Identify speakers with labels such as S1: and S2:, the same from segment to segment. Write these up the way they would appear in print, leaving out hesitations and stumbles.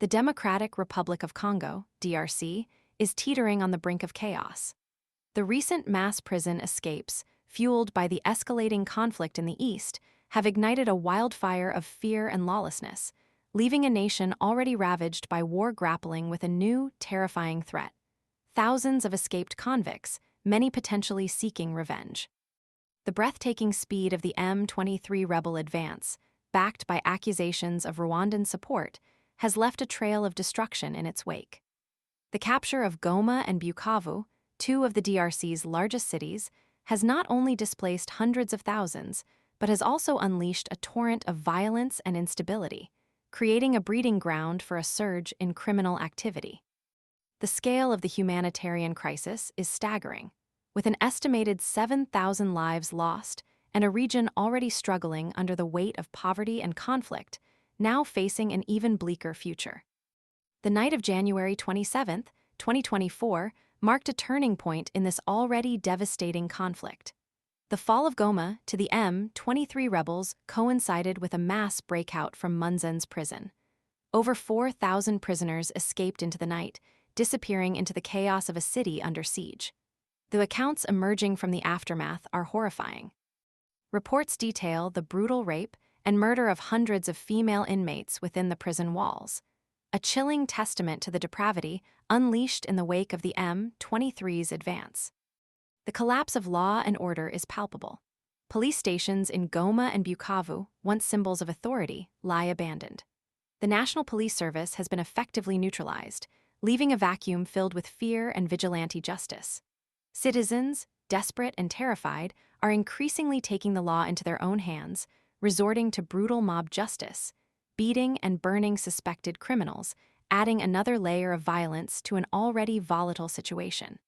S1: The Democratic Republic of Congo, DRC, is teetering on the brink of chaos. The recent mass prison escapes, fueled by the escalating conflict in the east, have ignited a wildfire of fear and lawlessness, leaving a nation already ravaged by war grappling with a new, terrifying threat. Thousands of escaped convicts, many potentially seeking revenge. The breathtaking speed of the M23 rebel advance, backed by accusations of Rwandan support, has left a trail of destruction in its wake. The capture of Goma and Bukavu, two of the DRC's largest cities, has not only displaced hundreds of thousands, but has also unleashed a torrent of violence and instability, creating a breeding ground for a surge in criminal activity. The scale of the humanitarian crisis is staggering, with an estimated 7,000 lives lost and a region already struggling under the weight of poverty and conflict, now facing an even bleaker future. The night of January 27, 2024, marked a turning point in this already devastating conflict. The fall of Goma to the M23 rebels coincided with a mass breakout from Munzen's prison. Over 4,000 prisoners escaped into the night, disappearing into the chaos of a city under siege. The accounts emerging from the aftermath are horrifying. Reports detail the brutal rape and murder of hundreds of female inmates within the prison walls, a chilling testament to the depravity unleashed in the wake of the M23's advance. The collapse of law and order is palpable. Police stations in Goma and Bukavu, once symbols of authority, lie abandoned. The National Police Service has been effectively neutralized, leaving a vacuum filled with fear and vigilante justice. Citizens, desperate and terrified, are increasingly taking the law into their own hands, resorting to brutal mob justice, beating and burning suspected criminals, adding another layer of violence to an already volatile situation.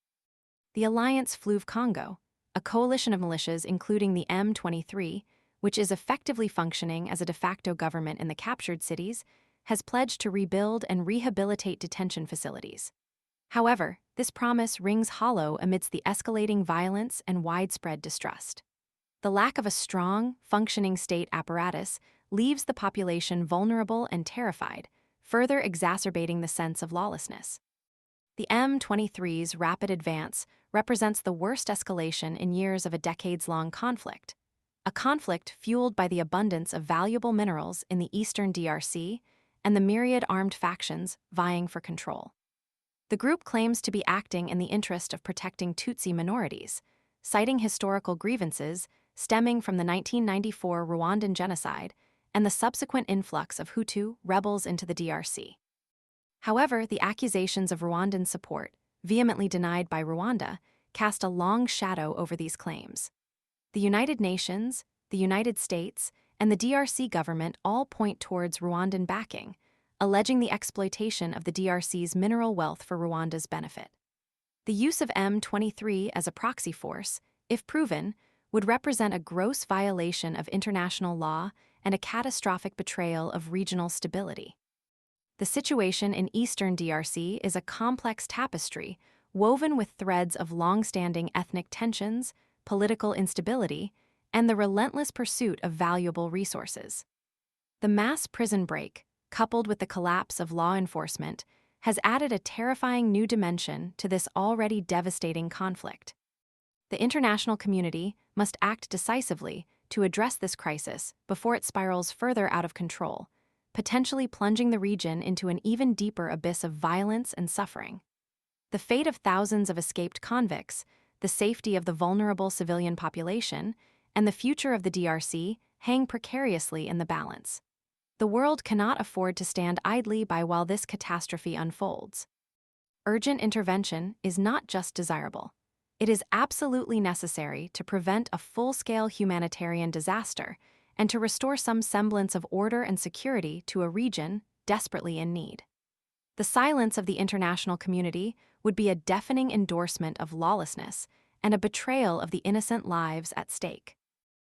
S1: The Alliance Fleuve Congo, a coalition of militias including the M23, which is effectively functioning as a de facto government in the captured cities, has pledged to rebuild and rehabilitate detention facilities. However, this promise rings hollow amidst the escalating violence and widespread distrust. The lack of a strong, functioning state apparatus leaves the population vulnerable and terrified, further exacerbating the sense of lawlessness. The M23's rapid advance represents the worst escalation in years of a decades-long conflict, a conflict fueled by the abundance of valuable minerals in the eastern DRC and the myriad armed factions vying for control. The group claims to be acting in the interest of protecting Tutsi minorities, citing historical grievances stemming from the 1994 Rwandan genocide and the subsequent influx of Hutu rebels into the DRC. However, the accusations of Rwandan support, vehemently denied by Rwanda, cast a long shadow over these claims. The United Nations, the United States, and the DRC government all point towards Rwandan backing, alleging the exploitation of the DRC's mineral wealth for Rwanda's benefit. The use of M23 as a proxy force, if proven, would represent a gross violation of international law and a catastrophic betrayal of regional stability. The situation in eastern DRC is a complex tapestry woven with threads of long-standing ethnic tensions, political instability, and the relentless pursuit of valuable resources. The mass prison break, coupled with the collapse of law enforcement, has added a terrifying new dimension to this already devastating conflict. The international community must act decisively to address this crisis before it spirals further out of control, potentially plunging the region into an even deeper abyss of violence and suffering. The fate of thousands of escaped convicts, the safety of the vulnerable civilian population, and the future of the DRC hang precariously in the balance. The world cannot afford to stand idly by while this catastrophe unfolds. Urgent intervention is not just desirable. It is absolutely necessary to prevent a full-scale humanitarian disaster and to restore some semblance of order and security to a region desperately in need. The silence of the international community would be a deafening endorsement of lawlessness and a betrayal of the innocent lives at stake.